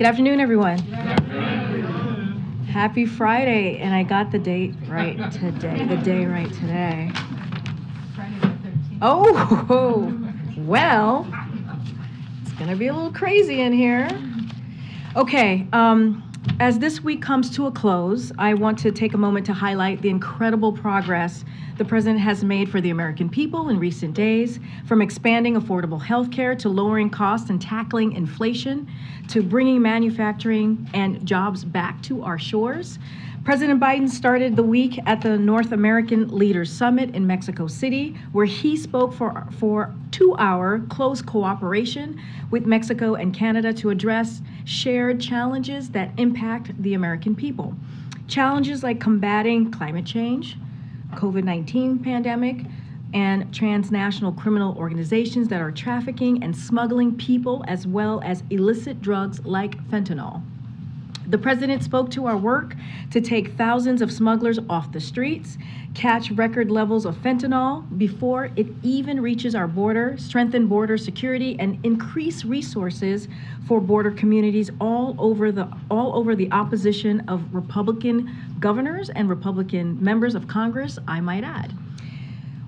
Good afternoon, everyone. Happy Friday, and I got the date right today, the day right today. Friday the 13th. Oh, well, it's gonna be a little crazy in here. Okay, as this week comes to a close, I want to take a moment to highlight the incredible progress the President has made for the American people in recent days, from expanding affordable health care to lowering costs and tackling inflation, to bringing manufacturing and jobs back to our shores. President Biden started the week at the North American Leaders Summit in Mexico City, where he spoke for 2-hour close cooperation with Mexico and Canada to address shared challenges that impact the American people. Challenges like combating climate change, COVID-19 pandemic, and transnational criminal organizations that are trafficking and smuggling people, as well as illicit drugs like fentanyl. The President spoke to our work to take thousands of smugglers off the streets, catch record levels of fentanyl before it even reaches our border, strengthen border security, and increase resources for border communities all over the opposition of Republican governors and Republican members of Congress, I might add.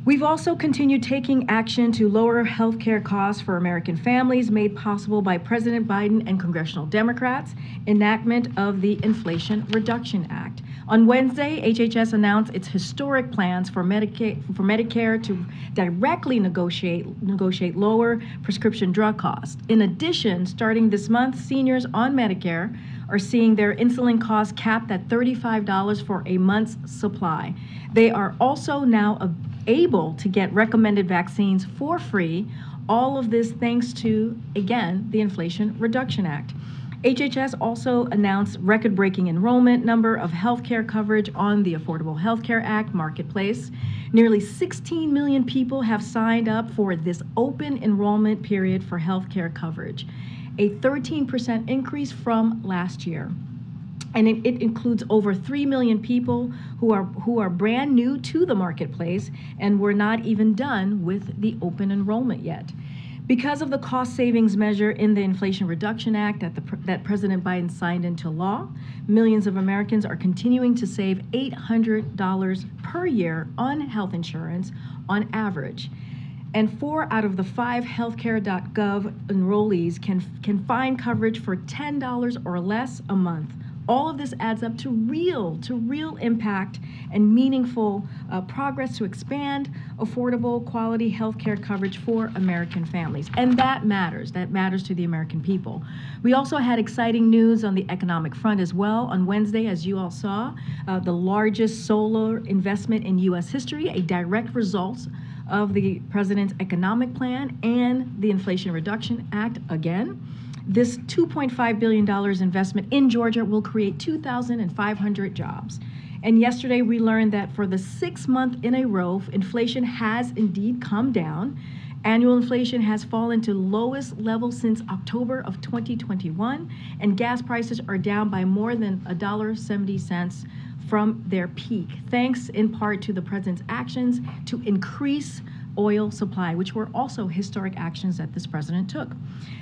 We've also continued taking action to lower health care costs for American families, made possible by President Biden and congressional Democrats' enactment of the Inflation Reduction Act. On Wednesday, HHS announced its historic plans for Medicare to directly negotiate lower prescription drug costs. In addition, starting this month, seniors on Medicare are seeing their insulin costs capped at $35 for a month's supply. They are also now able to get recommended vaccines for free. All of this thanks to, again, the Inflation Reduction Act. HHS also announced record-breaking enrollment number of healthcare coverage on the Affordable Health Care Act marketplace. Nearly 16 million people have signed up for this open enrollment period for healthcare coverage, a 13% increase from last year. And it includes over 3 million people who are brand new to the marketplace, and we're not even done with the open enrollment yet. Because of the cost savings measure in the Inflation Reduction Act that President Biden signed into law, millions of Americans are continuing to save $800 per year on health insurance on average. And 4 out of the 5 healthcare.gov enrollees can find coverage for $10 or less a month. All of this adds up to real impact and meaningful progress to expand affordable, quality healthcare coverage for American families. And that matters to the American people. We also had exciting news on the economic front as well. On Wednesday, as you all saw, the largest solar investment in U.S. history, a direct result of the President's economic plan and the Inflation Reduction Act again. This $2.5 billion investment in Georgia will create 2,500 jobs. And yesterday we learned that for the 6th month in a row, inflation has indeed come down. Annual inflation has fallen to lowest level since October of 2021, and gas prices are down by more than $1.70 from their peak, thanks in part to the President's actions to increase oil supply, which were also historic actions that this President took.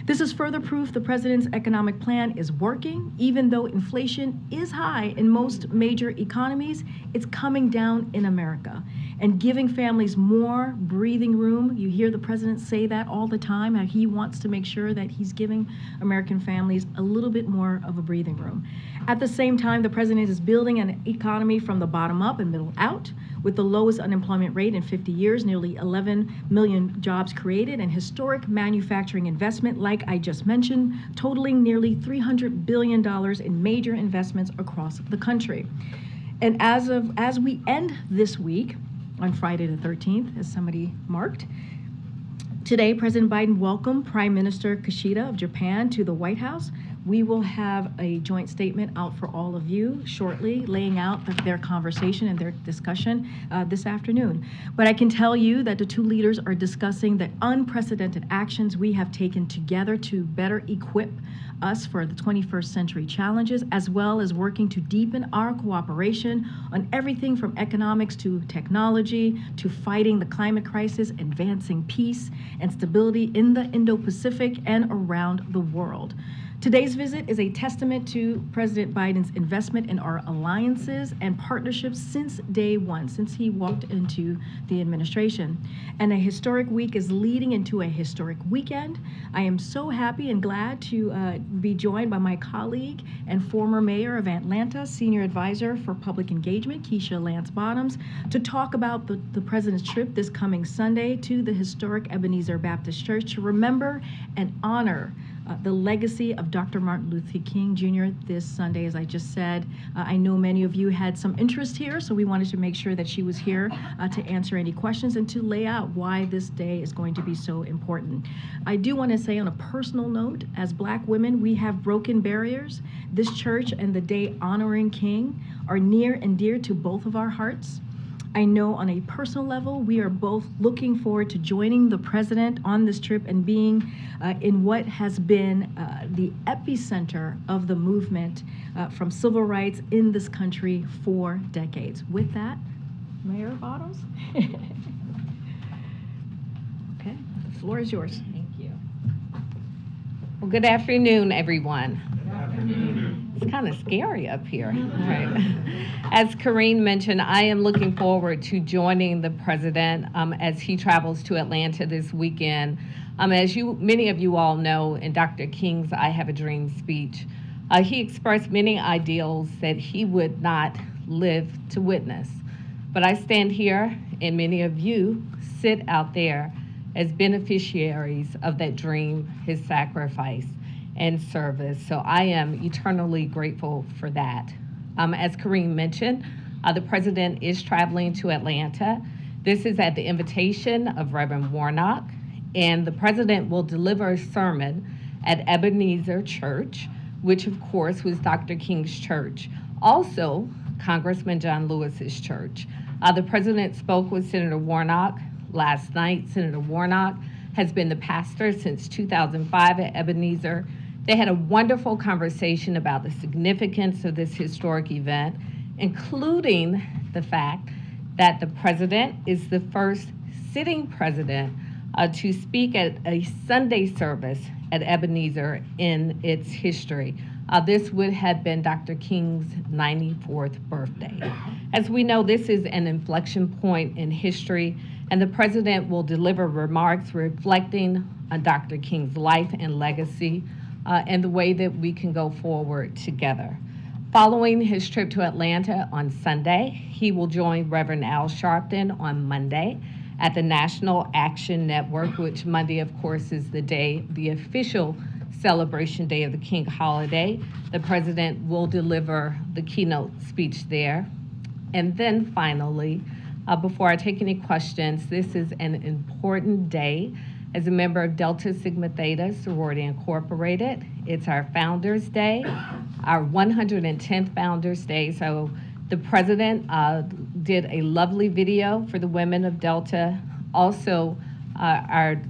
This is further proof the President's economic plan is working. Even though inflation is high in most major economies, it's coming down in America and giving families more breathing room. You hear the President say that all the time, how he wants to make sure that he's giving American families a little bit more of a breathing room. At the same time, the President is building an economy from the bottom up and middle out, with the lowest unemployment rate in 50 years, nearly 11 million jobs created, and historic manufacturing investment, like I just mentioned, totaling nearly $300 billion in major investments across the country. And as we end this week, on Friday the 13th, as somebody marked, today, President Biden welcomed Prime Minister Kishida of Japan to the White House. We will have a joint statement out for all of you shortly, laying out their conversation and their discussion this afternoon. But I can tell you that the two leaders are discussing the unprecedented actions we have taken together to better equip us for the 21st century challenges, as well as working to deepen our cooperation on everything from economics to technology to fighting the climate crisis, advancing peace and stability in the Indo-Pacific and around the world. Today's visit is a testament to President Biden's investment in our alliances and partnerships since day one, since he walked into the administration. And a historic week is leading into a historic weekend. I am so happy and glad to be joined by my colleague and former mayor of Atlanta, Senior Advisor for Public Engagement, Keisha Lance Bottoms, to talk about the president's trip this coming Sunday to the historic Ebenezer Baptist Church to remember and honor the legacy of Dr. Martin Luther King Jr. this Sunday, as I just said. I know many of you had some interest here, so we wanted to make sure that she was here to answer any questions and to lay out why this day is going to be so important. I do want to say on a personal note, as Black women, we have broken barriers. This church and the day honoring King are near and dear to both of our hearts. I know on a personal level, we are both looking forward to joining the president on this trip and being in what has been the epicenter of the movement from civil rights in this country for decades. With that, Mayor Bottoms. Okay, the floor is yours. Thank you. Well, good afternoon, everyone. Good afternoon. It's kind of scary up here. Right. As Karine mentioned, I am looking forward to joining the president as he travels to Atlanta this weekend. As many of you all know, in Dr. King's I Have a Dream speech, he expressed many ideals that he would not live to witness. But I stand here, and many of you sit out there as beneficiaries of that dream, his sacrifice and service. So I am eternally grateful for that. As Karine mentioned, the president is traveling to Atlanta. This is at the invitation of Reverend Warnock, and the president will deliver a sermon at Ebenezer Church, which of course was Dr. King's church. Also, Congressman John Lewis's church. The president spoke with Senator Warnock last night. Senator Warnock has been the pastor since 2005 at Ebenezer. They had a wonderful conversation about the significance of this historic event, including the fact that the president is the first sitting president to speak at a Sunday service at Ebenezer in its history. This would have been Dr. King's 94th birthday. As we know, this is an inflection point in history, and the president will deliver remarks reflecting on Dr. King's life and legacy and the way that we can go forward together. Following his trip to Atlanta on Sunday, he will join Reverend Al Sharpton on Monday at the National Action Network, which Monday, of course, is the official celebration day of the King holiday. The president will deliver the keynote speech there. And then finally, before I take any questions, this is an important day. As a member of Delta Sigma Theta Sorority Incorporated, it's our Founders Day, our 110th Founders Day. So the president did a lovely video for the women of Delta. Also, our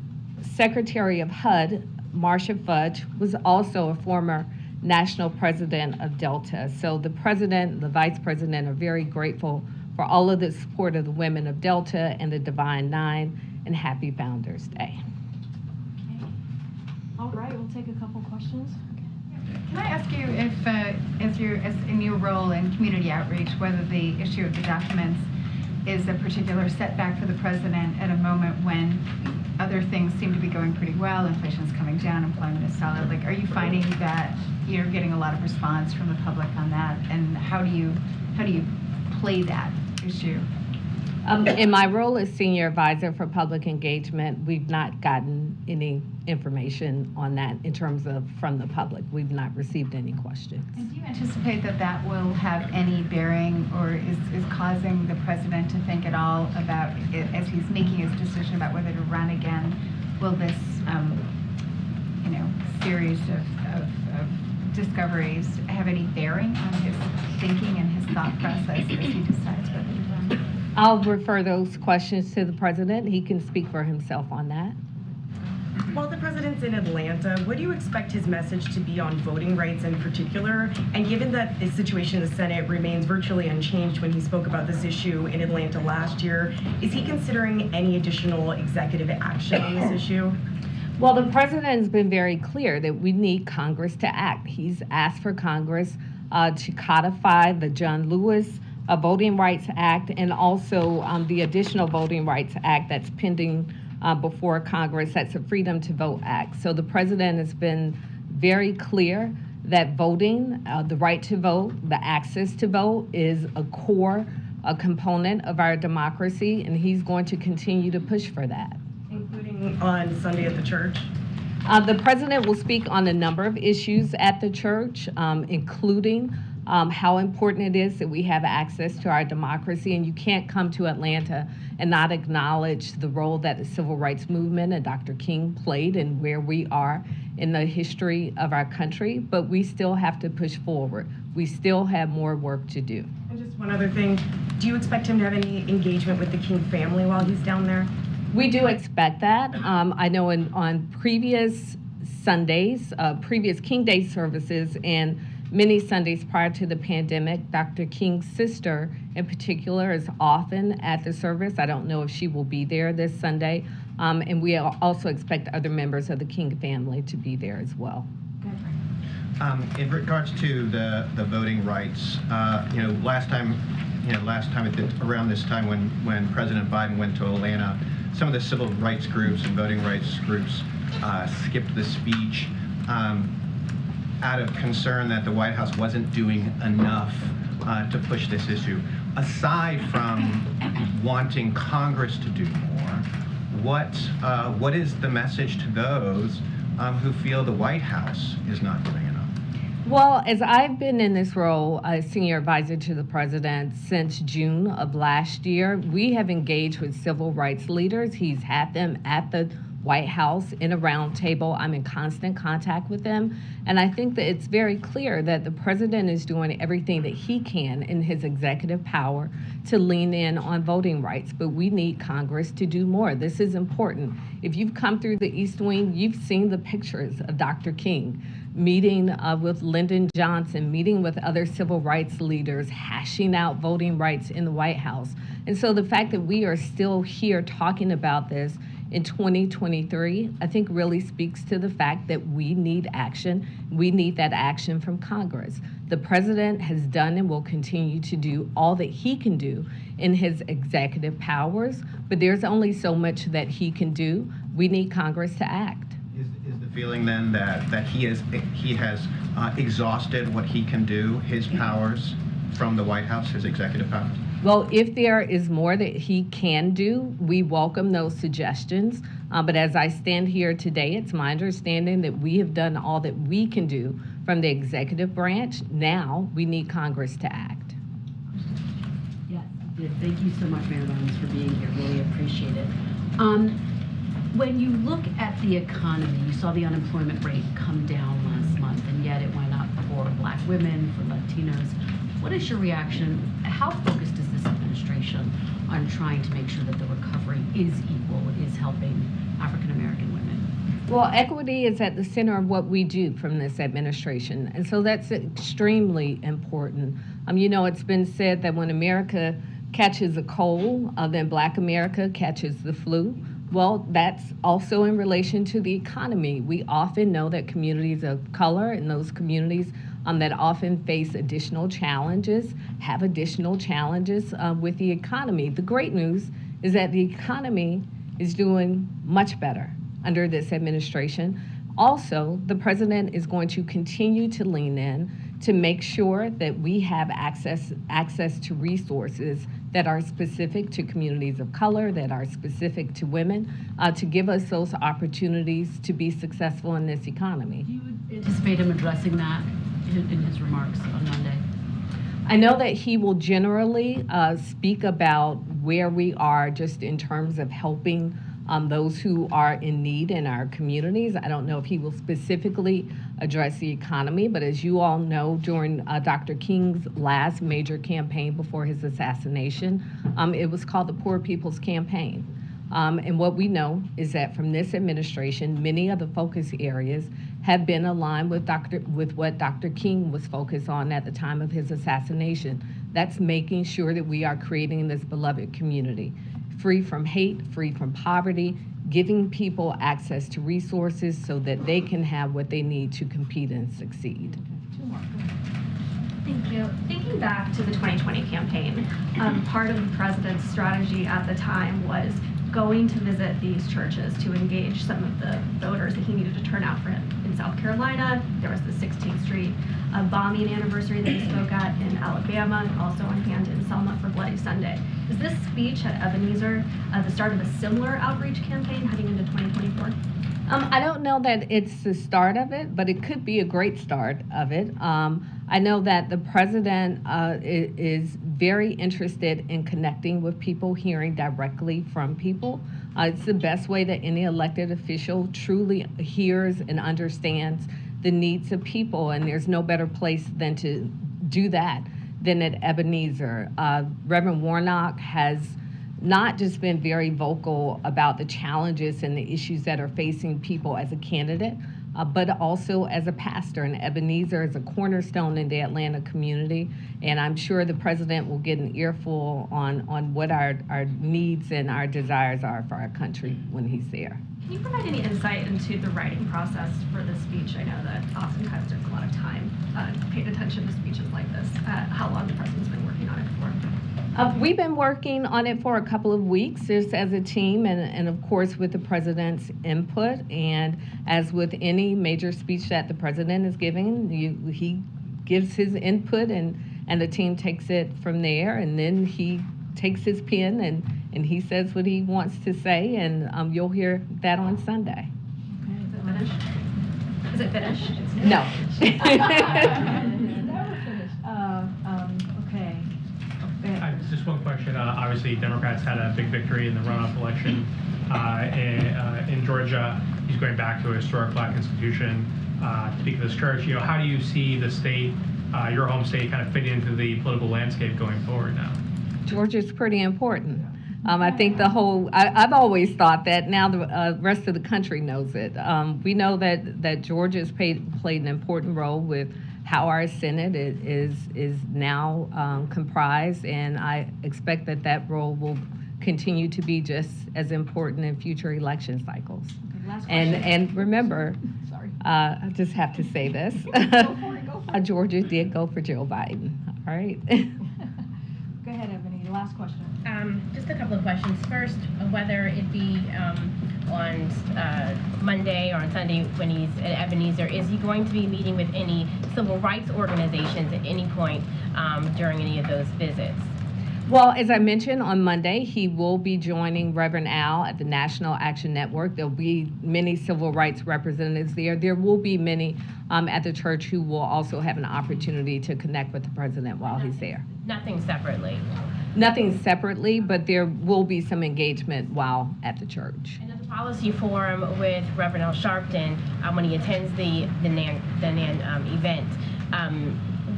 Secretary of HUD, Marcia Fudge, was also a former national president of Delta. So the president and the vice president are very grateful for all of the support of the women of Delta and the Divine Nine, and happy Founders Day. All right, we'll take a couple questions. Can I ask you if, as in your role in community outreach, whether the issue of the documents is a particular setback for the president at a moment when other things seem to be going pretty well, inflation's coming down, employment is solid. Like, are you finding that you're getting a lot of response from the public on that, and how do you play that issue? In my role as Senior Advisor for Public Engagement, we've not gotten any information on that in terms of from the public. We've not received any questions. And do you anticipate that that will have any bearing or is causing the president to think at all about, as he's making his decision about whether to run again, will this series of discoveries have any bearing on his thinking and his thought process as he decides whether to run? I'll refer those questions to the president. He can speak for himself on that. While the president's in Atlanta, what do you expect his message to be on voting rights in particular? And given that the situation in the Senate remains virtually unchanged when he spoke about this issue in Atlanta last year, is he considering any additional executive action on this issue? Well, the president's been very clear that we need Congress to act. He's asked for Congress to codify the John Lewis Voting Rights Act and also the additional Voting Rights Act that's pending before Congress. That's the Freedom to Vote Act. So the president has been very clear that voting, the right to vote, the access to vote is a core component of our democracy, and he's going to continue to push for that. Including on Sunday at the church? The president will speak on a number of issues at the church, including how important it is that we have access to our democracy. And you can't come to Atlanta and not acknowledge the role that the civil rights movement and Dr. King played and where we are in the history of our country. But we still have to push forward. We still have more work to do. And just one other thing, do you expect him to have any engagement with the King family while he's down there? We do expect that. I know on previous Sundays, previous King Day services, and many Sundays prior to the pandemic, Dr. King's sister in particular is often at the service. I don't know if she will be there this Sunday. And we also expect other members of the King family to be there as well. In regards to the voting rights, last time around this time when President Biden went to Atlanta, some of the civil rights groups and voting rights groups skipped the speech out of concern that the White House wasn't doing enough to push this issue. Aside from wanting Congress to do more, what is the message to those who feel the White House is not doing enough? Well, as I've been in this role as senior advisor to the president since June of last year, we have engaged with civil rights leaders. He's had them at the White House in a round table. I'm in constant contact with them. And I think that it's very clear that the president is doing everything that he can in his executive power to lean in on voting rights. But we need Congress to do more. This is important. If you've come through the East Wing, you've seen the pictures of Dr. King meeting with Lyndon Johnson, meeting with other civil rights leaders, hashing out voting rights in the White House. And so the fact that we are still here talking about this in 2023, I think really speaks to the fact that we need action. We need that action from Congress. The president has done and will continue to do all that he can do in his executive powers, but there's only so much that he can do. We need Congress to act. Is the feeling then that he has exhausted what he can do, his powers from the White House, his executive powers? Well, if there is more that he can do, we welcome those suggestions. But as I stand here today, it's my understanding that we have done all that we can do from the executive branch. Now we need Congress to act. Yes, thank you so much, Mayor Lyons, for being here. Really appreciate it. When you look at the economy, you saw the unemployment rate come down last month, and yet it went up for Black women, for Latinos. What is your reaction? How focused is this administration on trying to make sure that the recovery is equal, is helping African American women? Well, equity is at the center of what we do from this administration, and so that's extremely important. It's been said that when America catches a cold, then Black America catches the flu. Well, that's also in relation to the economy. We often know that communities of color and those communities that often face additional challenges have additional challenges with the economy. The great news is that the economy is doing much better under this administration. Also, the president is going to continue to lean in to make sure that we have access to resources that are specific to communities of color, that are specific to women, to give us those opportunities to be successful in this economy. Do you anticipate him addressing that in his remarks on Monday? I know that he will generally speak about where we are just in terms of helping those who are in need in our communities. I don't know if he will specifically address the economy, but as you all know, during Dr. King's last major campaign before his assassination, it was called the Poor People's Campaign. And what we know is that from this administration, many of the focus areas have been aligned with what Dr. King was focused on at the time of his assassination. That's making sure that we are creating this beloved community, free from hate, free from poverty, giving people access to resources so that they can have what they need to compete and succeed. Thank you. Thinking back to the 2020 campaign, part of the president's strategy at the time was going to visit these churches to engage some of the voters that he needed to turn out for him. In South Carolina, there was the 16th Street bombing anniversary that he spoke at in Alabama, and also on hand in Selma for Bloody Sunday. Is this speech at Ebenezer the start of a similar outreach campaign heading into 2024? I don't know that it's the start of it, but it could be a great start of it. I know that the president is very interested in connecting with people, hearing directly from people. It's the best way that any elected official truly hears and understands the needs of people, and there's no better place than to do that than at Ebenezer. Reverend Warnock has not just been very vocal about the challenges and the issues that are facing people as a candidate, but also as a pastor. And Ebenezer is a cornerstone in the Atlanta community, and I'm sure the president will get an earful on what our needs and our desires are for our country when he's there. Can you provide any insight into the writing process for this speech? I know that oftentimes there's a lot of time paid attention to speeches like this. How long the president's been working on it for? We've been working on it for a couple of weeks just as a team, and of course with the president's input. And as with any major speech that the president is giving, he gives his input, and the team takes it from there, and then he takes his pen and he says what he wants to say, and you'll hear that on Sunday. Okay, is it finished? No. Okay. Just one question. Obviously, Democrats had a big victory in the runoff election in Georgia. He's going back to a historic Black institution to speak of this church. You know, how do you see the state, your home state, kind of fitting into the political landscape going forward now? Georgia's pretty important. I think I've always thought that. Now the rest of the country knows it. We know that Georgia's played an important role with how our Senate is now comprised, and I expect that role will continue to be just as important in future election cycles. Okay, last question. And remember, Sorry. I just have to say this, Go for it. Georgia did go for Joe Biden, all right? Go ahead, Ebony, last question. Just a couple of questions. First, whether it be on Monday or on Sunday when he's at Ebenezer, is he going to be meeting with any civil rights organizations at any point during any of those visits? Well, as I mentioned, on Monday, he will be joining Reverend Al at the National Action Network. There'll be many civil rights representatives there. There will be many at the church who will also have an opportunity to connect with the president while he's there. Nothing separately? Nothing separately, but there will be some engagement while at the church. And at the policy forum with Reverend Al Sharpton, when he attends the NAN event,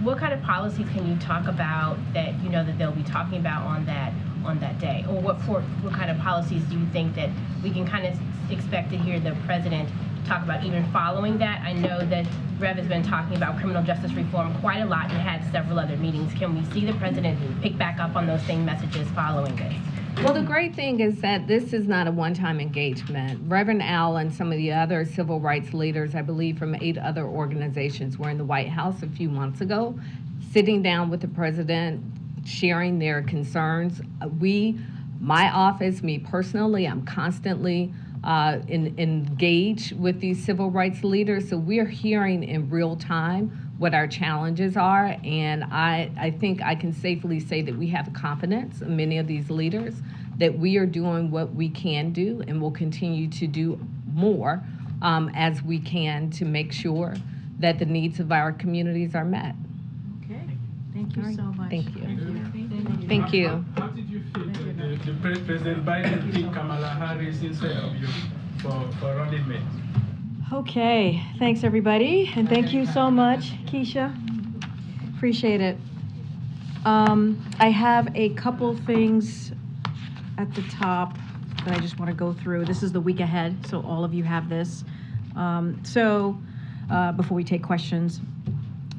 what kind of policies can you talk about that you know that they'll be talking about on that day, or what kind of policies do you think that we can kind of expect to hear the president talk about even following that? I know that Rev has been talking about criminal justice reform quite a lot and had several other meetings. Can we see the president pick back up on those same messages following this? Well, the great thing is that this is not a one-time engagement. Reverend Al and some of the other civil rights leaders, I believe from 8 other organizations, were in the White House a few months ago, sitting down with the president, sharing their concerns. My office, me personally, I'm constantly engaged with these civil rights leaders, so we're hearing in real time what our challenges are, and I think I can safely say that we have confidence in many of these leaders that we are doing what we can do and will continue to do more as we can to make sure that the needs of our communities are met. Okay, thank you so much. Thank you. Thank you. How did you feel that President Biden picked Kamala Harris instead of you for running mate? Okay, thanks everybody, and thank you so much, Keisha. Appreciate it. I have a couple things at the top that I just want to go through. This is the week ahead, so all of you have this. Before we take questions.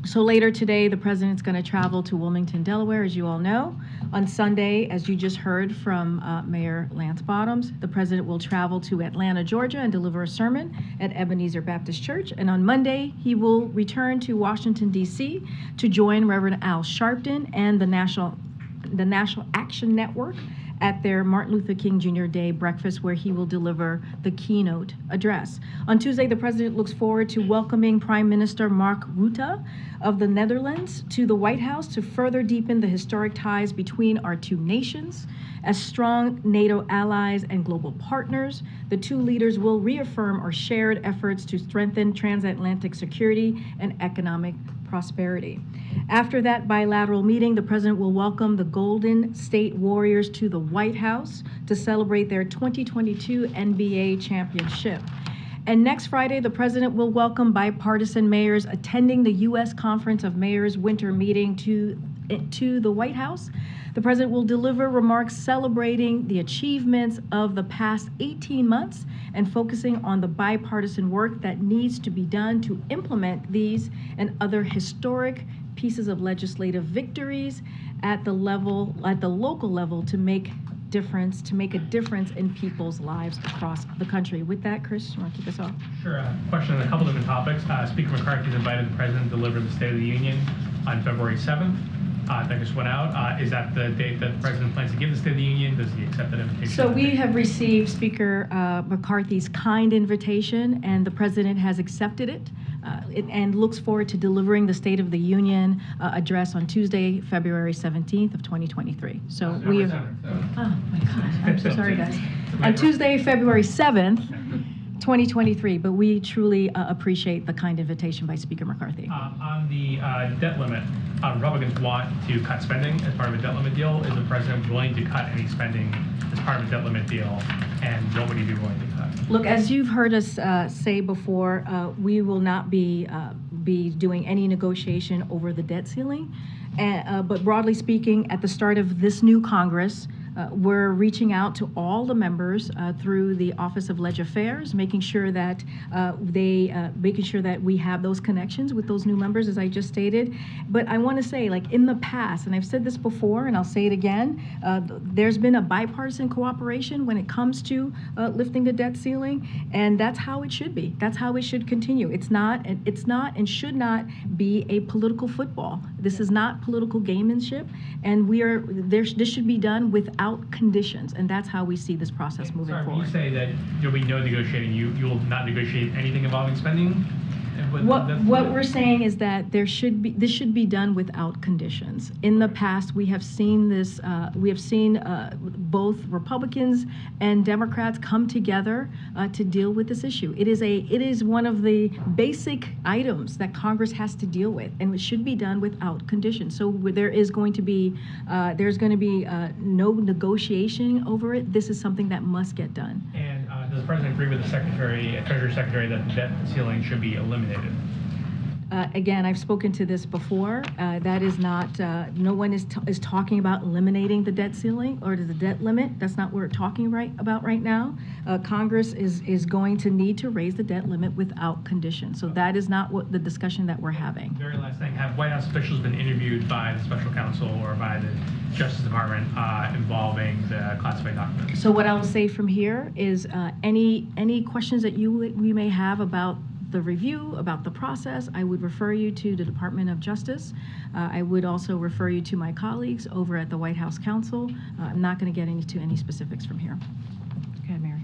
So later today, the president's going to travel to Wilmington, Delaware, as you all know. On Sunday, as you just heard from Mayor Lance Bottoms, the president will travel to Atlanta, Georgia, and deliver a sermon at Ebenezer Baptist Church. And on Monday, he will return to Washington, D.C. to join Reverend Al Sharpton and the National Action Network at their Martin Luther King Jr. Day breakfast, where he will deliver the keynote address. On Tuesday, the president looks forward to welcoming Prime Minister Mark Rutte of the Netherlands to the White House to further deepen the historic ties between our two nations. As strong NATO allies and global partners, the two leaders will reaffirm our shared efforts to strengthen transatlantic security and economic prosperity. After that bilateral meeting, the president will welcome the Golden State Warriors to the White House to celebrate their 2022 NBA championship. And next Friday, the president will welcome bipartisan mayors attending the U.S. Conference of Mayors winter meeting to the White House. The president will deliver remarks celebrating the achievements of the past 18 months and focusing on the bipartisan work that needs to be done to implement these and other historic pieces of legislative victories at the local level to make a difference in people's lives across the country. With that, Chris, you want to kick us off? Sure. Question on a couple different topics. Speaker McCarthy has invited the president to deliver the State of the Union on February 7th. That just went out. Is that the date that the president plans to give the State of the Union? Does he accept that invitation? So we have received Speaker McCarthy's kind invitation, and the president has accepted it. And looks forward to delivering the State of the Union address on Tuesday, February 17th of 2023. So we have, oh my gosh, I'm so sorry guys. On Tuesday, February 7th, 2023, but we truly appreciate the kind invitation by Speaker McCarthy. On the debt limit, Republicans want to cut spending as part of a debt limit deal. Is the president willing to cut any spending as part of a debt limit deal? And what would he be willing to cut? Look, as you've heard us say before, we will not be doing any negotiation over the debt ceiling. But broadly speaking, at the start of this new Congress, we're reaching out to all the members through the Office of Leg Affairs, making sure that we have those connections with those new members, as I just stated. But I want to say, like in the past, and I've said this before, and I'll say it again, there's been a bipartisan cooperation when it comes to lifting the debt ceiling, and that's how it should be. That's how it should continue. It's not and should not be a political football. This is not political gamemanship, and this should be done without conditions, and that's how we see this process moving forward. You say that there'll be no negotiating. You will not negotiate anything involving spending? What we're saying is that this should be done without conditions. In the past, we have seen this. We have seen both Republicans and Democrats come together to deal with this issue. It is one of the basic items that Congress has to deal with, and it should be done without conditions. So there's going to be no negotiation over it. This is something that must get done. And does the president agree with the Treasury Secretary, that the debt ceiling should be eliminated? Again, I've spoken to this before. That is not, no one is talking about eliminating the debt ceiling or the debt limit. That's not what we're talking about right now. Congress is going to need to raise the debt limit without condition. So that is not what the discussion that we're having. Very last thing, have White House officials been interviewed by the special counsel or by the Justice Department involving the classified documents? So what I'll say from here is any questions that we may have about the review, about the process, I would refer you to the Department of Justice. I would also refer you to my colleagues over at the White House Counsel. I'm not going to get into any specifics from here. Go ahead, Mary.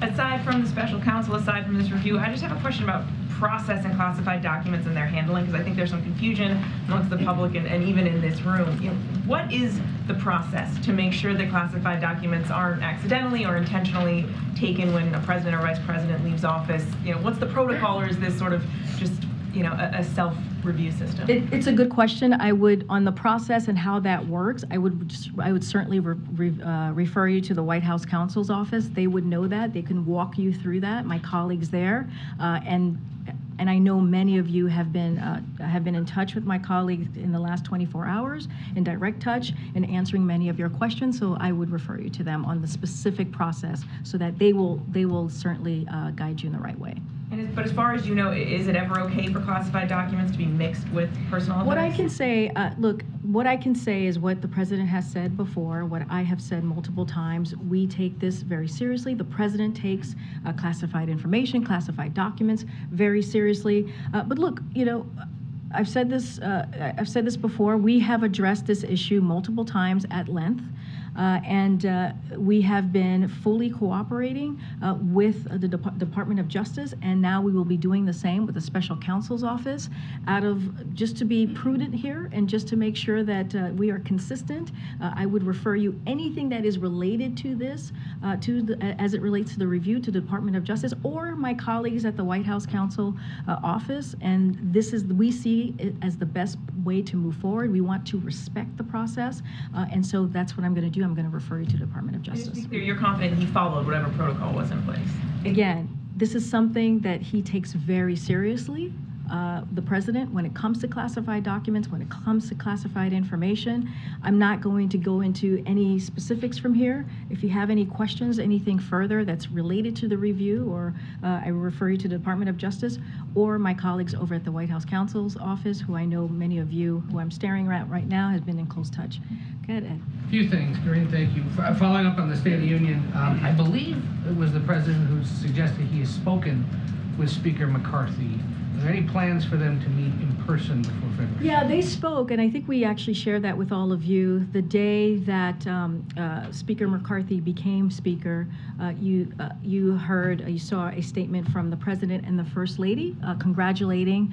Aside from the special counsel, aside from this review, I just have a question about process and classified documents and their handling, because I think there's some confusion amongst the public and even in this room. You know, what is the process to make sure that classified documents aren't accidentally or intentionally taken when a president or vice president leaves office? You know, what's the protocol, or is this sort of just, you know, a self-review system? It's a good question. I would, on the process and how that works, I would certainly refer you to the White House Counsel's office. They would know that. They can walk you through that. My colleagues there, and I know many of you have been in touch with my colleagues in the last 24 hours, in direct touch, and answering many of your questions. So I would refer you to them on the specific process, so that they will certainly guide you in the right way. But as far as you know, is it ever okay for classified documents to be mixed with personal What I effects? can say, look, what I can say is what the president has said before, what I have said multiple times. We take this very seriously. The president takes classified information, classified documents very seriously. But look, you know, I've said this before. We have addressed this issue multiple times at length. And we have been fully cooperating with the Department of Justice, and now we will be doing the same with the Special Counsel's Office, just to be prudent here and just to make sure that we are consistent. I would refer you anything that is related to this, as it relates to the review, to the Department of Justice or my colleagues at the White House Counsel Office. And we see it as the best way to move forward. We want to respect the process, and so that's what I'm going to do. I'm going to refer you to the Department of Just to Justice. be clear, you're confident he followed whatever protocol was in place? Again, this is something that he takes very seriously. The president, when it comes to classified documents, when it comes to classified information. I'm not going to go into any specifics from here. If you have any questions, anything further that's related to the review, or I will refer you to the Department of Justice or my colleagues over at the White House Counsel's Office, who I know many of you who I'm staring at right now has been in close touch. Go ahead, Ed. A few things, Karine, thank you. Following up on the State of the Union, I believe it was the president who suggested he has spoken with Speaker McCarthy. Are there any plans for them to meet in person before February? Yeah, they spoke, and I think we actually shared that with all of you. The day that Speaker McCarthy became Speaker, you saw a statement from the President and the First Lady congratulating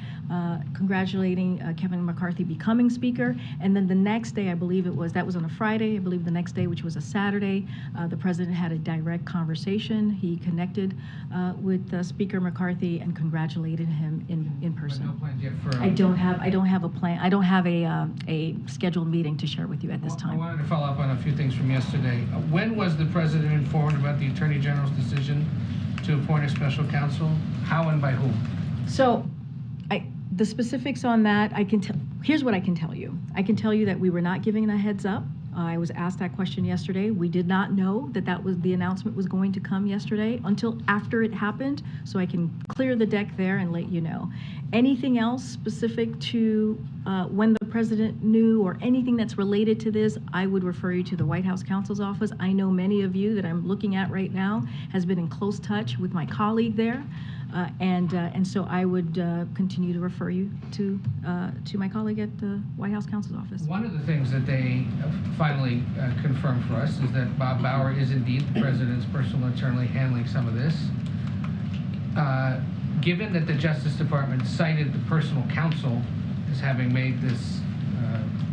Kevin McCarthy becoming Speaker. And then the next day, I believe that was on a Friday. I believe the next day, which was a Saturday, the President had a direct conversation. He connected with Speaker McCarthy and congratulated him in person. But no plans yet for. I don't have a plan. I don't have a scheduled meeting to share with you at this time. I wanted to follow up on a few things from yesterday. When was the president informed about the Attorney General's decision to appoint a special counsel? How and by whom? So, the specifics on that, here's what I can tell you. I can tell you that we were not giving a heads up. I was asked that question yesterday. We did not know that the announcement was going to come yesterday until after it happened, so I can clear the deck there and let you know. Anything else specific to when the president knew or anything that's related to this, I would refer you to the White House Counsel's Office. I know many of you that I'm looking at right now has been in close touch with my colleague there. And so I would continue to refer you to my colleague at the White House Counsel's Office. One of the things that they finally confirmed for us is that Bob Bauer is indeed the president's personal attorney handling some of this. Given that the Justice Department cited the personal counsel as having made this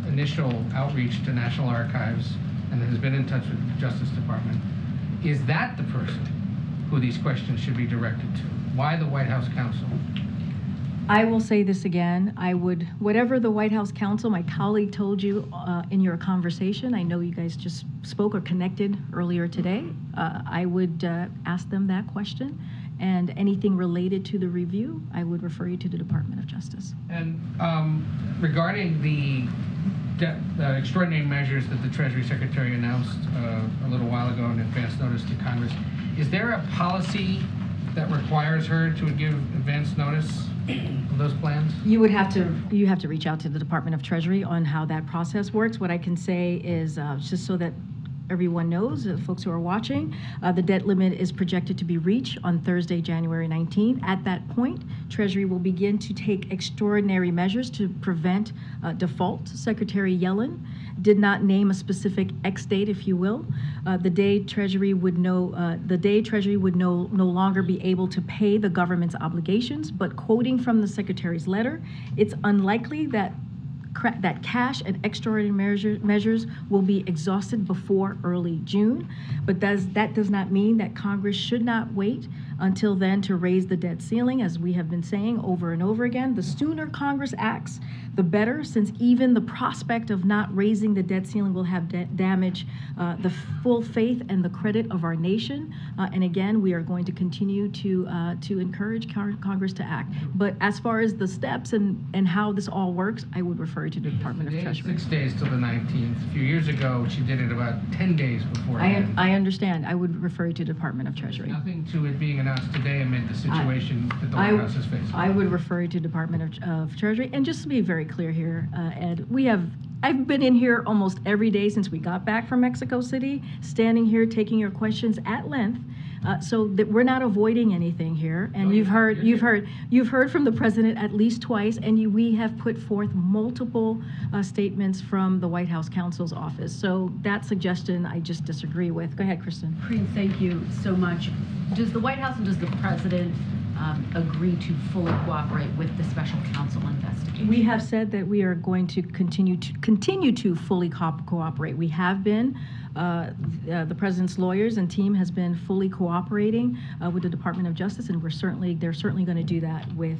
initial outreach to National Archives and has been in touch with the Justice Department, is that the person who these questions should be directed to? Why the White House Counsel? I will say this again. Whatever the White House Counsel, my colleague told you in your conversation, I know you guys just spoke or connected earlier today, I would ask them that question. And anything related to the review, I would refer you to the Department of Justice. And regarding the extraordinary measures that the Treasury Secretary announced a little while ago in advance notice to Congress, is there a policy that requires her to give advance notice of those plans? You have to reach out to the Department of Treasury on how that process works. What I can say is, just so that everyone knows, folks who are watching, the debt limit is projected to be reached on Thursday, January 19th. At that point, Treasury will begin to take extraordinary measures to prevent default. Secretary Yellen did not name a specific X date, if you will. The day Treasury would no longer be able to pay the government's obligations, but quoting from the Secretary's letter, it's unlikely that cash and extraordinary measures will be exhausted before early June. But that does not mean that Congress should not wait until then to raise the debt ceiling, as we have been saying over and over again. The sooner Congress acts, the better, since even the prospect of not raising the debt ceiling will have damage the full faith and the credit of our nation. And again, we are going to continue to encourage Congress to act. But as far as the steps and how this all works, I would refer you to the Department of Treasury. 6 days till the 19th. A few years ago, she did it about 10 days before. I understand. I would refer you to the Department of Treasury. Nothing to it being announced House today amid the situation that the White House is facing? I would refer you to Department of Treasury. And just to be very clear here, Ed, I've been in here almost every day since we got back from Mexico City, standing here taking your questions at length. So that we're not avoiding anything here, and you've heard from the president at least twice, and we have put forth multiple statements from the White House counsel's office. So that suggestion I just disagree with. Go ahead, Kristen. Karine, thank you so much. Does the White House and does the president agree to fully cooperate with the special counsel investigation? We have said that we are going to continue to fully cooperate. We have been. The president's lawyers and team has been fully cooperating with the Department of Justice, and they're certainly going to do that with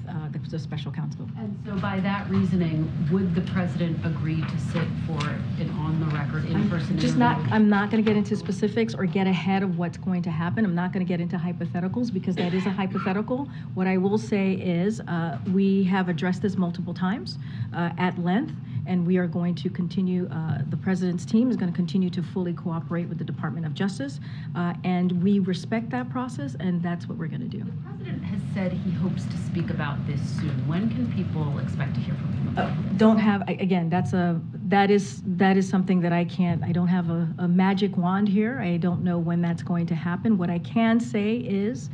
the special counsel. And so, by that reasoning, would the president agree to sit for an on-the-record, in-person interview? I'm not going to get into specifics or get ahead of what's going to happen. I'm not going to get into hypotheticals because that is a hypothetical. What I will say is we have addressed this multiple times at length, and we are going to continue. The president's team is going to continue to fully cooperate with the Department of Justice, and we respect that process, and that's what we're going to do. The president has said he hopes to speak about this soon. When can people expect to hear from him about this? Don't have, again, that is something that I can't, I don't have a magic wand here. I don't know when that's going to happen. What I can say is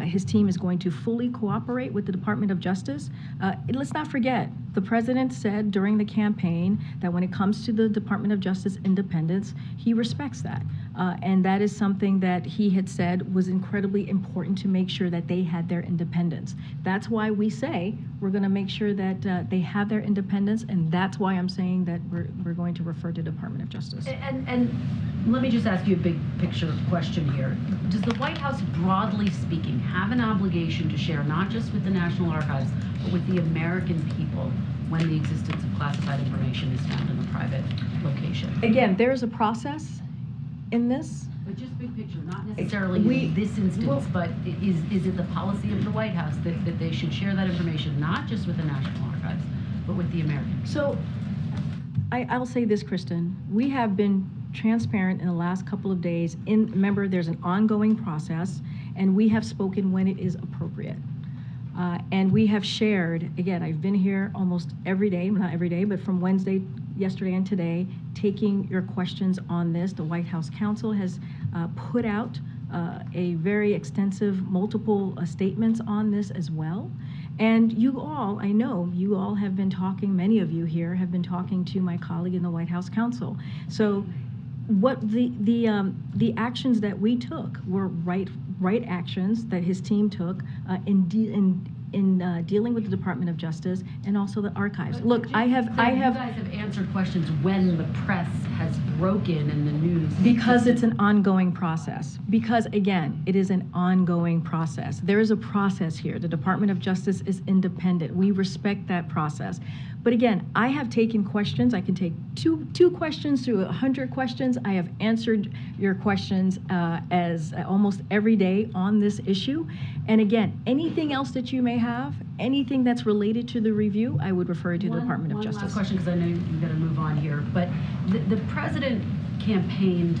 his team is going to fully cooperate with the Department of Justice. Let's not forget, the president said during the campaign that when it comes to the Department of Justice independence, he respects that. And that is something that he had said was incredibly important to make sure that they had their independence. That's why we say we're going to make sure that they have their independence, and that's why I'm saying that we're going to refer to Department of Justice. And let me just ask you a big picture question here. Does the White House, broadly speaking, have an obligation to share not just with the National Archives, but with the American people when the existence of classified information is found in a private location? Again, there is a process in this. But just big picture, not necessarily in this instance, but is it the policy of the White House that they should share that information not just with the National Archives, but with the Americans? So I'll say this, Kristen. We have been transparent in the last couple of days. Remember, there's an ongoing process, and we have spoken when it is appropriate. And we have shared, again, I've been here almost every day, not every day, but from Wednesday, yesterday, and today, taking your questions on this. The White House counsel has put out a very extensive, multiple statements on this as well. And you all, I know, you all have been talking, many of you here have been talking to my colleague in the White House counsel. So what the actions that we took were right actions that his team took in dealing with the Department of Justice and also the archives. Look, I have. You guys have answered questions when the press has broken in the news. Because it's an ongoing process. Because again, it is an ongoing process. There is a process here. The Department of Justice is independent. We respect that process. But again, I have taken questions. I can take two questions through 100 questions. I have answered your questions as almost every day on this issue. And again, anything else that you may have, anything that's related to the review, I would refer you to the Department of Justice. One last question, because I know you've got to move on here. But the president campaigned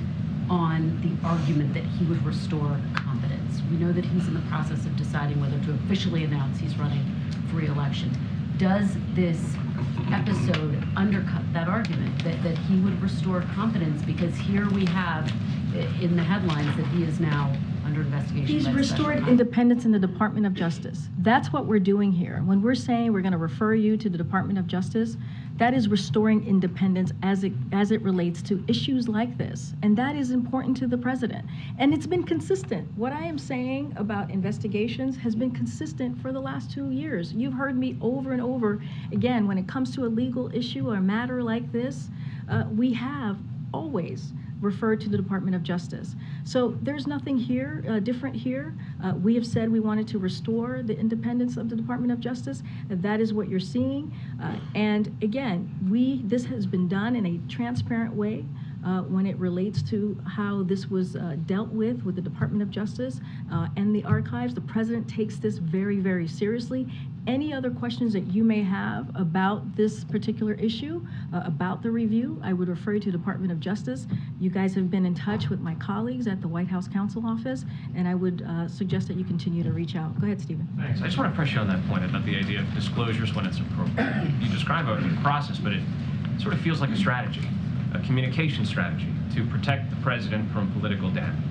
on the argument that he would restore confidence. We know that he's in the process of deciding whether to officially announce he's running for re-election. Does this episode undercut that argument that he would restore confidence? Because here we have in the headlines that he is now under investigation. He's restored independence in the Department of Justice. That's what we're doing here. When we're saying we're going to refer you to the Department of Justice, that is restoring independence as it relates to issues like this. And that is important to the president. And it's been consistent. What I am saying about investigations has been consistent for the last 2 years. You've heard me over and over again, when it comes to a legal issue or a matter like this, we have always referred to the Department of Justice. So there's nothing here different here. We have said we wanted to restore the independence of the Department of Justice. That is what you're seeing. And again, this has been done in a transparent way when it relates to how this was dealt with the Department of Justice and the archives. The president takes this very, very seriously. Any other questions that you may have about this particular issue, about the review, I would refer you to the Department of Justice. You guys have been in touch with my colleagues at the White House Counsel Office, and I would suggest that you continue to reach out. Go ahead, Stephen. Thanks. I just want to press you on that point about the idea of disclosures when it's appropriate. You describe a process, but it sort of feels like a strategy, a communication strategy to protect the president from political damage.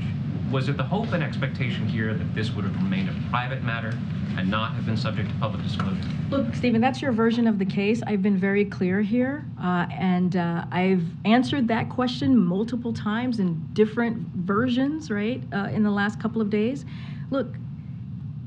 Was it the hope and expectation here that this would have remained a private matter and not have been subject to public disclosure? Look, Stephen, that's your version of the case. I've been very clear here, and I've answered that question multiple times in different versions, right, in the last couple of days. Look,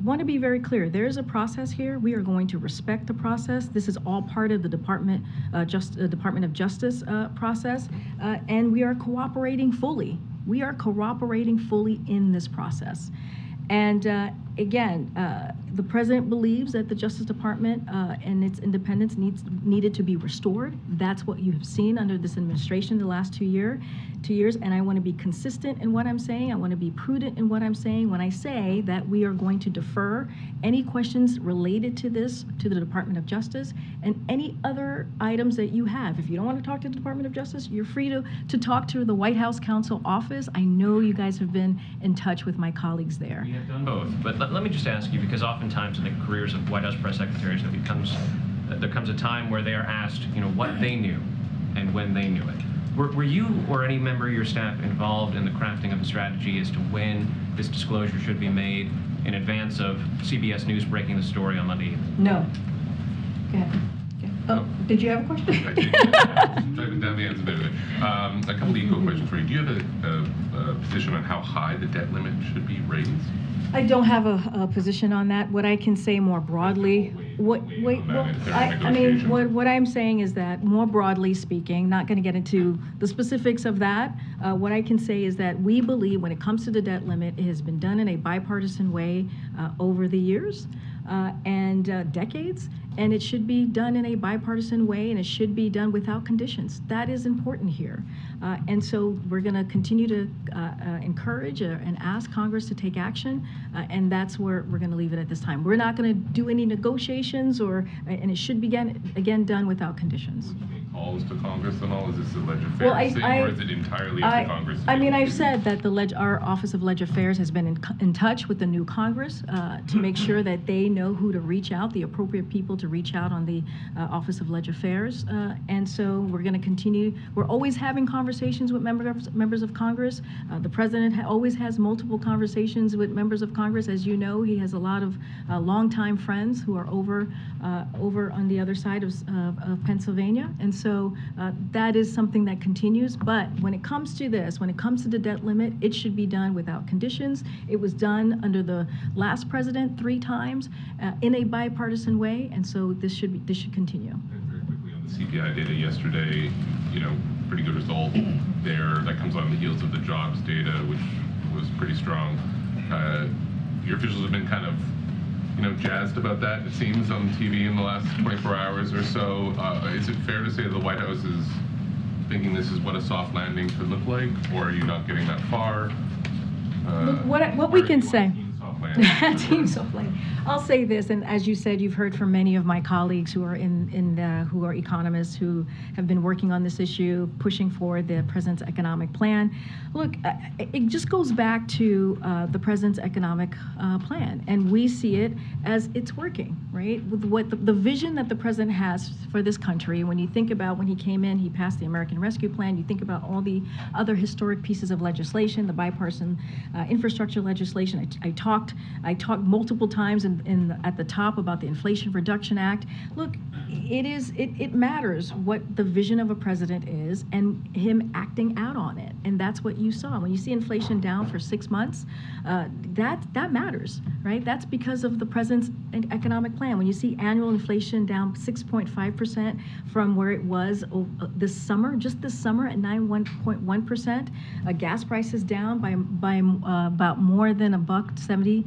want to be very clear. There is a process here. We are going to respect the process. This is all part of the Department of Justice process, and we are cooperating fully. We are cooperating fully in this process. And again, the president believes that the Justice Department and its independence needed to be restored. That's what you have seen under this administration the last 2 years. And I want to be consistent in what I'm saying. I want to be prudent in what I'm saying when I say that we are going to defer any questions related to this to the Department of Justice and any other items that you have. If you don't want to talk to the Department of Justice, you're free to talk to the White House Counsel Office. I know you guys have been in touch with my colleagues there. We have done both, but let me just ask you, because oftentimes in the careers of White House press secretaries, there comes a time where they are asked, what they knew and when they knew it. Were you or any member of your staff involved in the crafting of a strategy as to when this disclosure should be made in advance of CBS News breaking the story on Monday evening? No. Go ahead. Oh, did you have a question? I did. Driving down the ends of it. A couple of equal questions for you. Do you have a position on how high the debt limit should be raised? I don't have a position on that. What I can say more broadly, what I'm saying is that more broadly speaking, not going to get into the specifics of that. What I can say is that we believe when it comes to the debt limit, it has been done in a bipartisan way over the years and decades, and it should be done in a bipartisan way, and it should be done without conditions. That is important here. And so we're going to continue to encourage and ask Congress to take action, and that's where we're going to leave it at this time. We're not going to do any negotiations, and it should be again done without conditions. Calls to Congress and all? Is this a Ledge Affairs thing, or is it entirely up to Congress? I've said that our Office of Ledge Affairs has been in touch with the new Congress to make sure that they know who to reach out, the appropriate people to reach out on the Office of Ledge Affairs. And so we're going to continue. We're always having conversations with members of Congress. The president always has multiple conversations with members of Congress. As you know, he has a lot of longtime friends who are over on the other side of Pennsylvania. And so that is something that continues. But when it comes to this, when it comes to the debt limit, it should be done without conditions. It was done under the last president 3 times in a bipartisan way, and so this should continue. And very quickly on the CPI data yesterday, pretty good result there. That comes on the heels of the jobs data, which was pretty strong. Your officials have been kind of jazzed about that, it seems, on TV in the last 24 hours or so. Is it fair to say that the White House is thinking this is what a soft landing could look like, or are you not getting that far? What we can say. Team soft landing. I'll say this, and as you said, you've heard from many of my colleagues who are who are economists who have been working on this issue, pushing forward the president's economic plan. Look, it just goes back to the president's economic plan, and we see it as it's working, right? With what the vision that the president has for this country. When you think about when he came in, he passed the American Rescue Plan. You think about all the other historic pieces of legislation, the bipartisan infrastructure legislation. I talked multiple times at the top about the Inflation Reduction Act. Look, it matters what the vision of a president is and him acting out on it, and that's what you saw. When you see inflation down for 6 months, that matters, right? That's because of the president's economic plan. When you see annual inflation down 6.5% from where it was this summer, just this summer at 9.1%, gas prices down by about more than $1.70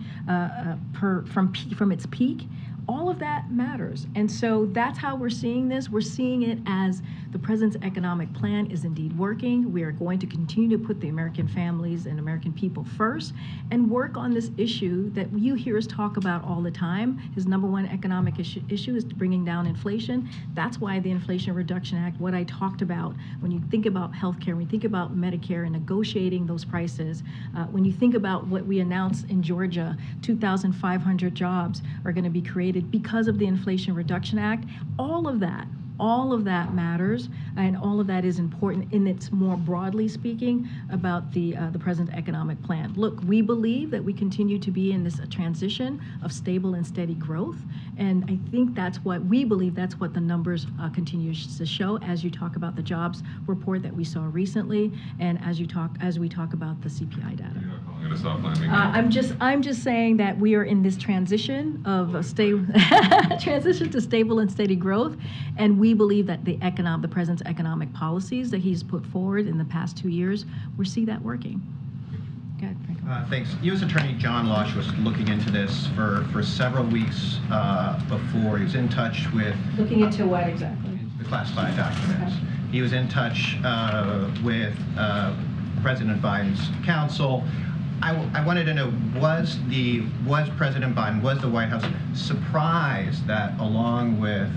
from its peak. all of that matters. And so that's how we're seeing this. We're seeing it as the president's economic plan is indeed working. We are going to continue to put the American families and American people first and work on this issue that you hear us talk about all the time. His number one economic issue is bringing down inflation. That's why the Inflation Reduction Act, what I talked about, when you think about healthcare, when you think about Medicare and negotiating those prices, when you think about what we announced in Georgia, 2,500 jobs are going to be created because of the Inflation Reduction Act, all of that matters, and all of that is important, and it's more broadly speaking about the president's economic plan. Look, we believe that we continue to be in this transition of stable and steady growth, and I think that's what we believe, that's what the numbers continue to show as you talk about the jobs report that we saw recently, and as we talk about the CPI data. I'm just saying that we are in this transition of a transition to stable and steady growth, and we believe that the president's economic policies that he's put forward in the past 2 years, we see that working. Go ahead, Franco. Thanks. U.S. Attorney John Losh was looking into this for several weeks before. He was in touch with... Looking into what exactly? The classified documents. Okay. He was in touch with President Biden's counsel. I wanted to know, was President Biden, was the White House surprised that along with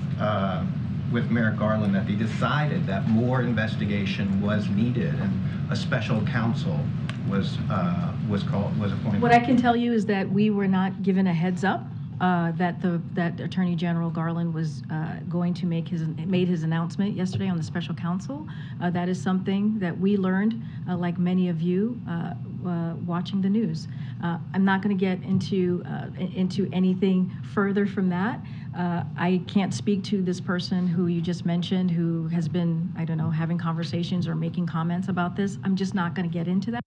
Merrick Garland that they decided that more investigation was needed and a special counsel was appointed? What I can tell you is that we were not given a heads up that Attorney General Garland was going to made his announcement yesterday on the special counsel. That is something that we learned, like many of you, watching the news. I'm not going to get into anything further from that. I can't speak to this person who you just mentioned, who has been, I don't know, having conversations or making comments about this. I'm just not going to get into that.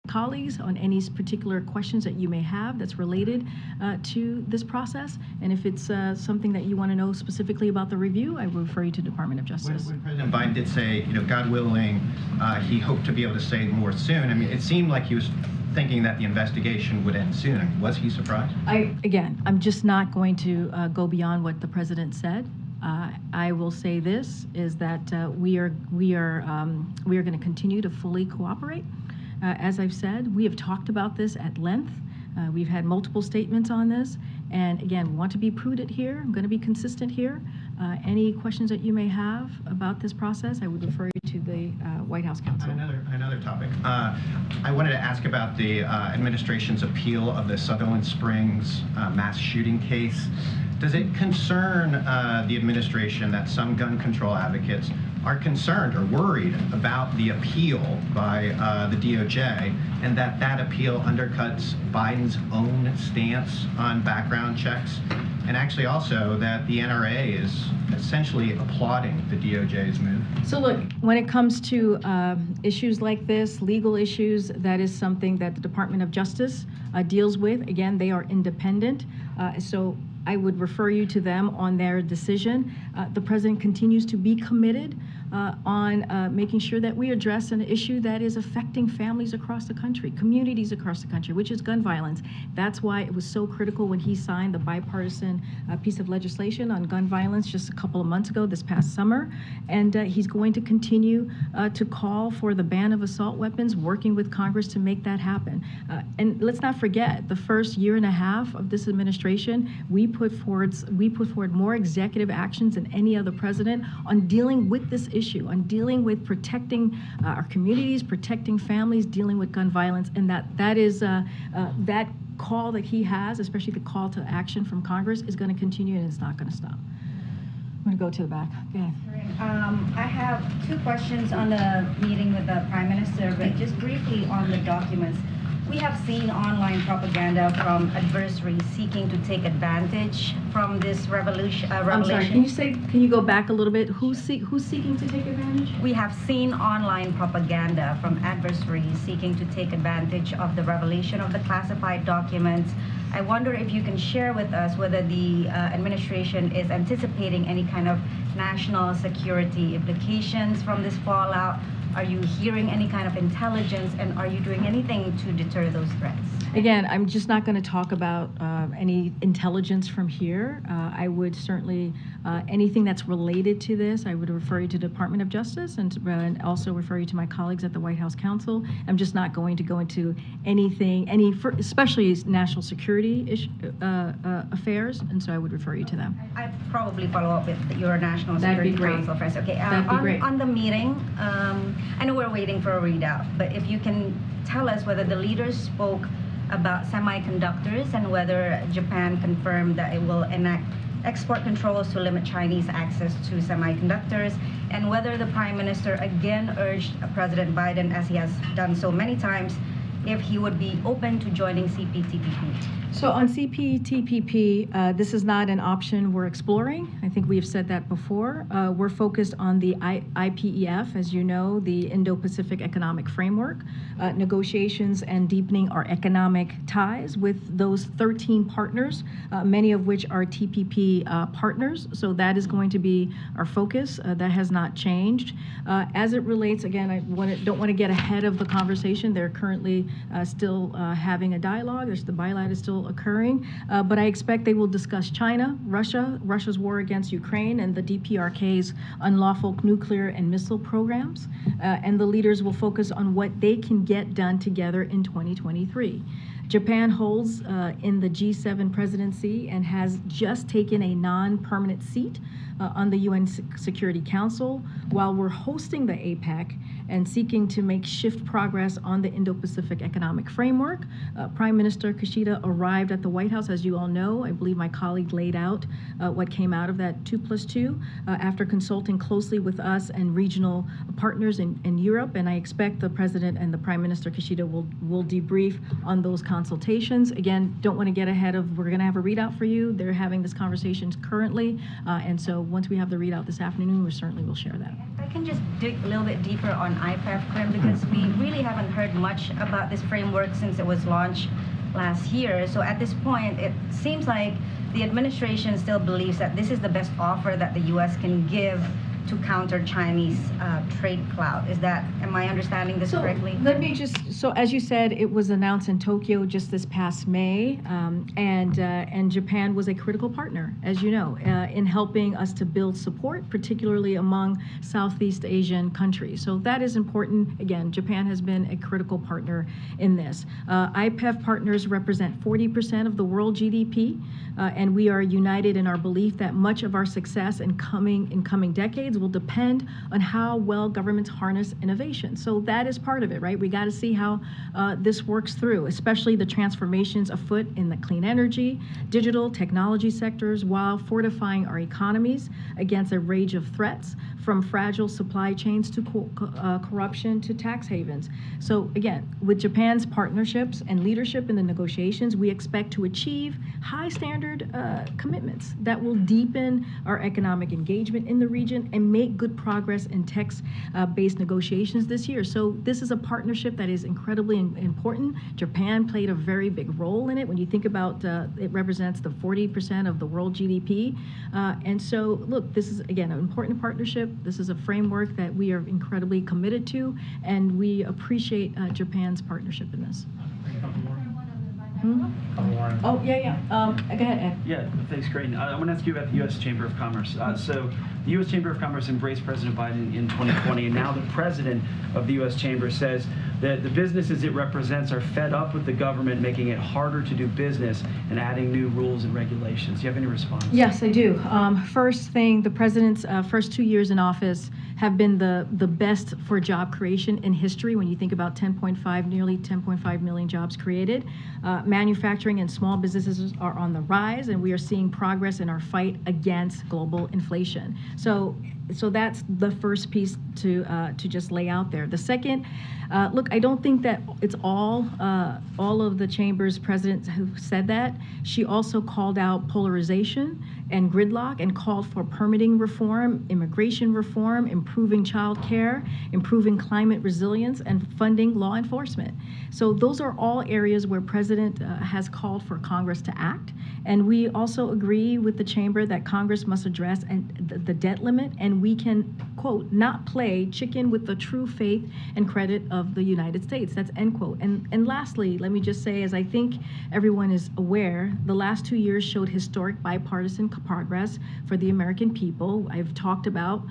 Colleagues on any particular questions that you may have that's related to this process. And if it's something that you want to know specifically about the review, I will refer you to the Department of Justice. When President Biden did say, God willing, he hoped to be able to say more soon, I mean, it seemed like he was thinking that the investigation would end soon. Was he surprised? I'm just not going to go beyond what the president said. I will say this, is that we are going to continue to fully cooperate. As I've said, we have talked about this at length. We've had multiple statements on this. And again, we want to be prudent here. I'm going to be consistent here. Any questions that you may have about this process, I would refer you to the White House counsel. Another topic. I wanted to ask about the administration's appeal of the Sutherland Springs mass shooting case. Does it concern the administration that some gun control advocates are concerned or worried about the appeal by the DOJ, and that appeal undercuts Biden's own stance on background checks, and actually also that the NRA is essentially applauding the DOJ's move? So look, when it comes to issues like this, legal issues, that is something that the Department of Justice deals with. Again, they are independent, so I would refer you to them on their decision. The president continues to be committed on making sure that we address an issue that is affecting families across the country, communities across the country, which is gun violence. That's why it was so critical when he signed the bipartisan piece of legislation on gun violence just a couple of months ago, this past summer. And he's going to continue to call for the ban of assault weapons, working with Congress to make that happen. And let's not forget, the first year and a half of this administration, we put forward more executive actions than any other president on dealing with this issue, on dealing with protecting our communities, protecting families, dealing with gun violence, and that is that call that he has, especially the call to action from Congress, is going to continue and it's not going to stop. I'm going to go to the back. Go ahead. I have two questions on the meeting with the Prime Minister, but just briefly on the documents. We have seen online propaganda from adversaries seeking to take advantage from this revelation. I'm sorry, can you go back a little bit? Who's seeking to take advantage? We have seen online propaganda from adversaries seeking to take advantage of the revelation of the classified documents. I wonder if you can share with us whether the administration is anticipating any kind of national security implications from this fallout. Are you hearing any kind of intelligence, and are you doing anything to deter those threats? Again, I'm just not going to talk about any intelligence from here. I would certainly, anything that's related to this, I would refer you to the Department of Justice and also refer you to my colleagues at the White House Counsel. I'm just not going to go into anything, especially national security affairs, and so I would refer you to them. I'd probably follow up with your National That'd be Security great. Council first. Okay, That'd be great. on the meeting, I know we're waiting for a readout, but if you can tell us whether the leaders spoke about semiconductors and whether Japan confirmed that it will enact export controls to limit Chinese access to semiconductors, and whether the Prime Minister again urged President Biden, as he has done so many times, if he would be open to joining CPTPP. So on CPTPP, this is not an option we're exploring. I think we've said that before. We're focused on the IPEF, as you know, the Indo-Pacific Economic Framework, negotiations and deepening our economic ties with those 13 partners, many of which are TPP partners. So that is going to be our focus. That has not changed. As it relates, again, I don't want to get ahead of the conversation. They're currently still having a dialogue. The bilat is still occurring, but I expect they will discuss China, Russia's war against Ukraine, and the DPRK's unlawful nuclear and missile programs, and the leaders will focus on what they can get done together in 2023. Japan holds in the G7 presidency and has just taken a non-permanent seat on the UN Security Council, while we're hosting the APEC and seeking to make shift progress on the Indo-Pacific Economic Framework. Prime Minister Kishida arrived at the White House, as you all know. I believe my colleague laid out what came out of that 2+2 after consulting closely with us and regional partners in Europe, and I expect the President and the Prime Minister Kishida will debrief on those consultations. Again, don't want to get ahead of, we're going to have a readout for you. They're having this conversation currently, and so once we have the readout this afternoon, we certainly will share that. I can just dig a little bit deeper on IPEF, Krim, because we really haven't heard much about this framework since it was launched last year. So at this point, it seems like the administration still believes that this is the best offer that the U.S. can give to counter Chinese trade clout. Am I understanding this correctly? Let me so as you said, it was announced in Tokyo just this past May, and Japan was a critical partner, as you know, in helping us to build support, particularly among Southeast Asian countries. So that is important. Again, Japan has been a critical partner in this. IPEF partners represent 40% of the world GDP, and we are united in our belief that much of our success in coming decades will depend on how well governments harness innovation. So that is part of it, right? We got to see how this works through, especially the transformations afoot in the clean energy, digital technology sectors, while fortifying our economies against a range of threats, from fragile supply chains to corruption to tax havens. So again, with Japan's partnerships and leadership in the negotiations, we expect to achieve high standard commitments that will deepen our economic engagement in the region and make good progress in text-based negotiations this year. So this is a partnership that is incredibly important. Japan played a very big role in it. When you think about it represents the 40% of the world GDP. And so look, this is again an important partnership. This is a framework that we are incredibly committed to, and we appreciate Japan's partnership in this. Oh, yeah. Go ahead, Ed. Yeah, thanks, Karine. I want to ask you about the U.S. Chamber of Commerce. So the U.S. Chamber of Commerce embraced President Biden in 2020, and now the president of the U.S. Chamber says that the businesses it represents are fed up with the government making it harder to do business and adding new rules and regulations. Do you have any response? Yes, I do. First thing, the president's first 2 years in office have been the best for job creation in history. When you think about nearly 10.5 million jobs created, manufacturing and small businesses are on the rise, and we are seeing progress in our fight against global inflation. So So that's the first piece to just lay out there. The second, look, I don't think that it's all of the chamber's presidents who said that. She also called out polarization and gridlock and called for permitting reform, immigration reform, improving child care, improving climate resilience, and funding law enforcement. So those are all areas where President has called for Congress to act. And we also agree with the chamber that Congress must address the debt limit, and we can, quote, not play chicken with the true faith and credit of the United States. That's end quote. And lastly, let me just say, as I think everyone is aware, the last 2 years showed historic bipartisan progress for the American people. I've talked about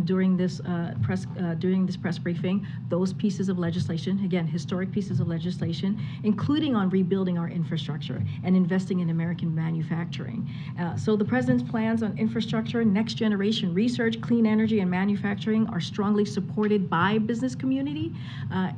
during this press briefing those pieces of legislation, again, historic pieces of legislation, including on rebuilding our infrastructure and investing in American manufacturing. So the president's plans on infrastructure, next generation research, clean energy, and manufacturing are strongly supported by business community.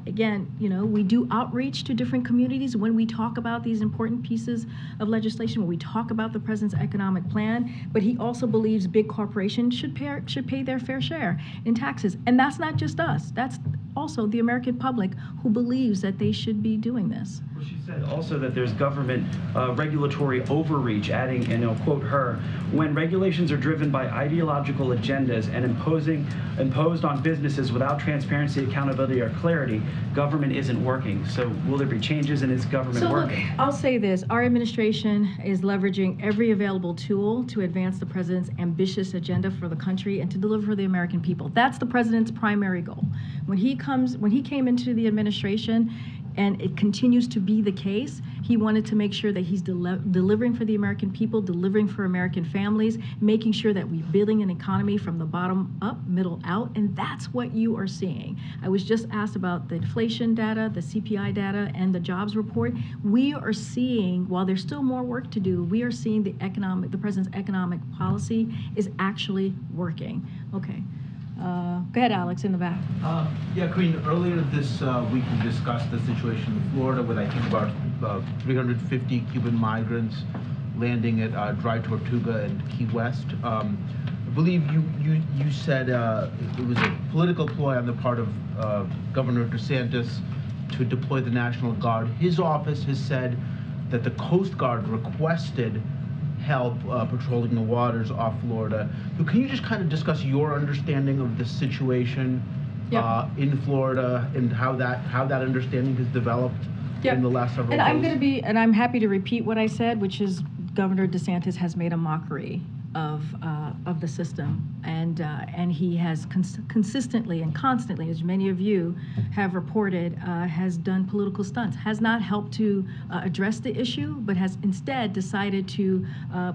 Again, we do outreach to different communities when we talk about these important pieces of legislation, when we talk about the president's economic plan, but he also believes big corporations should pay their fair share in taxes. And that's not just us, that's also the American public who believes that they should be doing this. Well, she said also that there's government regulatory overreach, adding, and I'll quote her, when regulations are driven by ideological agendas and imposed on businesses without transparency, accountability, or clarity, government isn't working. So will there be changes, and is government working? Look, I'll say this, our administration is leveraging every available tool to advance the president's ambitious agenda for the country and to deliver for the American people. That's the president's primary goal. When he came into the administration, and it continues to be the case, he wanted to make sure that he's delivering for the American people, delivering for American families, making sure that we're building an economy from the bottom up, middle out, and that's what you are seeing. I was just asked about the inflation data, the CPI data, and the jobs report. We are seeing, while there's still more work to do, we are seeing the president's economic policy is actually working. Okay. Go ahead, Alex, in the back. Yeah, Karine, earlier this week we discussed the situation in Florida with, I think, about 350 Cuban migrants landing at Dry Tortuga and Key West. I believe you said it was a political ploy on the part of Governor DeSantis to deploy the National Guard. His office has said that the Coast Guard requested help patrolling the waters off Florida. So can you just kind of discuss your understanding of the situation in Florida and how that understanding has developed in the last several days? And I'm happy to repeat what I said, which is Governor DeSantis has made a mockery of the system, and he has consistently and constantly, as many of you have reported, has done political stunts, has not helped to address the issue, but has instead decided to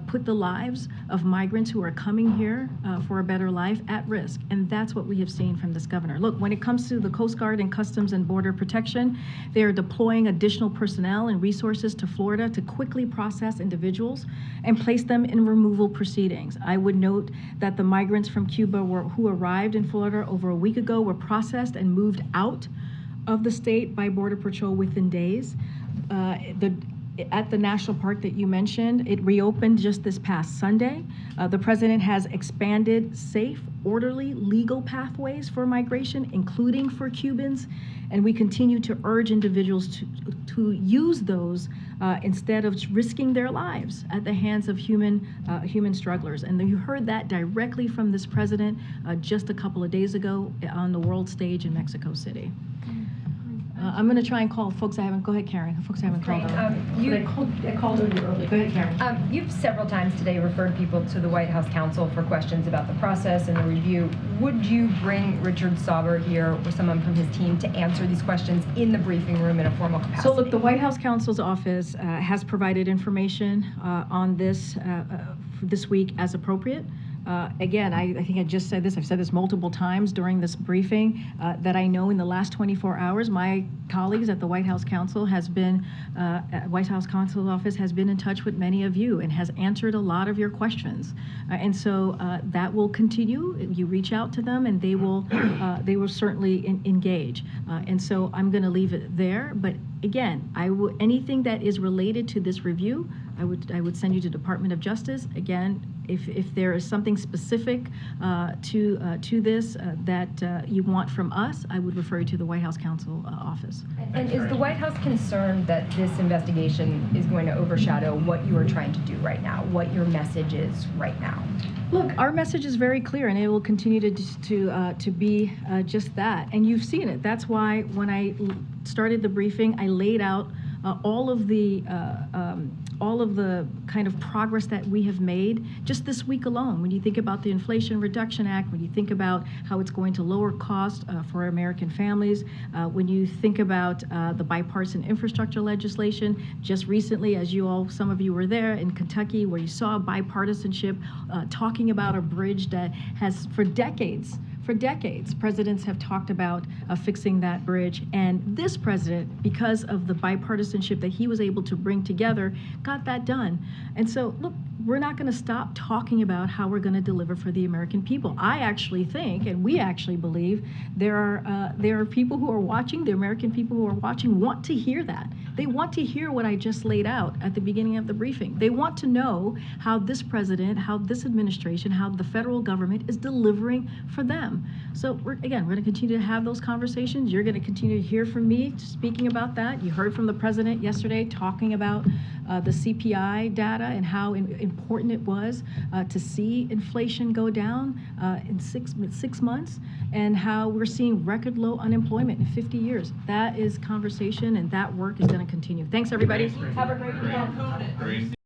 put the lives of migrants who are coming here for a better life at risk, and that's what we have seen from this governor. Look, when it comes to the Coast Guard and Customs and Border Protection, they are deploying additional personnel and resources to Florida to quickly process individuals and place them in removal proceedings. I would note that the migrants from Cuba who arrived in Florida over a week ago were processed and moved out of the state by Border Patrol within days. At the national park that you mentioned, it reopened just this past Sunday. The president has expanded safe, orderly, legal pathways for migration, including for Cubans, and we continue to urge individuals to use those instead of risking their lives at the hands of human strugglers. And you heard that directly from this president just a couple of days ago on the world stage in Mexico City. I'm going to try and call folks I haven't. Go ahead, Karen. Folks I haven't called. I called early. Go ahead, Karen. You've several times today referred people to the White House counsel for questions about the process and the review. Would you bring Richard Sauber here or someone from his team to answer these questions in the briefing room in a formal capacity? So look, the White House counsel's office has provided information on this this week as appropriate. Again, I think I just said this, I've said this multiple times during this briefing, that I know in the last 24 hours, my colleagues at the White House Counsel White House Counsel's office has been in touch with many of you and has answered a lot of your questions. And so that will continue. You reach out to them and they will certainly engage. And so I'm going to leave it there. But again, anything that is related to this review, I would send you to Department of Justice. Again, if there is something specific to this that you want from us, I would refer you to the White House Counsel office. And is the White House concerned that this investigation is going to overshadow what you are trying to do right now, what your message is right now? Look, our message is very clear, and it will continue to be just that. And you've seen it. That's why when I started the briefing, I laid out all of the kind of progress that we have made just this week alone. When you think about the Inflation Reduction Act, when you think about how it's going to lower cost for American families, when you think about the bipartisan infrastructure legislation, just recently, as some of you were there in Kentucky, where you saw bipartisanship talking about a bridge that has, for decades, presidents have talked about fixing that bridge. And this president, because of the bipartisanship that he was able to bring together, got that done. And so, look, we're not going to stop talking about how we're going to deliver for the American people. I actually think, and we actually believe, there are people who are watching, the American people who are watching want to hear that. They want to hear what I just laid out at the beginning of the briefing. They want to know how this president, how this administration, how the federal government is delivering for them. So we're going to continue to have those conversations. You're going to continue to hear from me speaking about that. You heard from the president yesterday talking about the CPI data and how important it was to see inflation go down in six months, and how we're seeing record low unemployment in 50 years. That is conversation, and that work is going to continue. Thanks, everybody. Have a great weekend.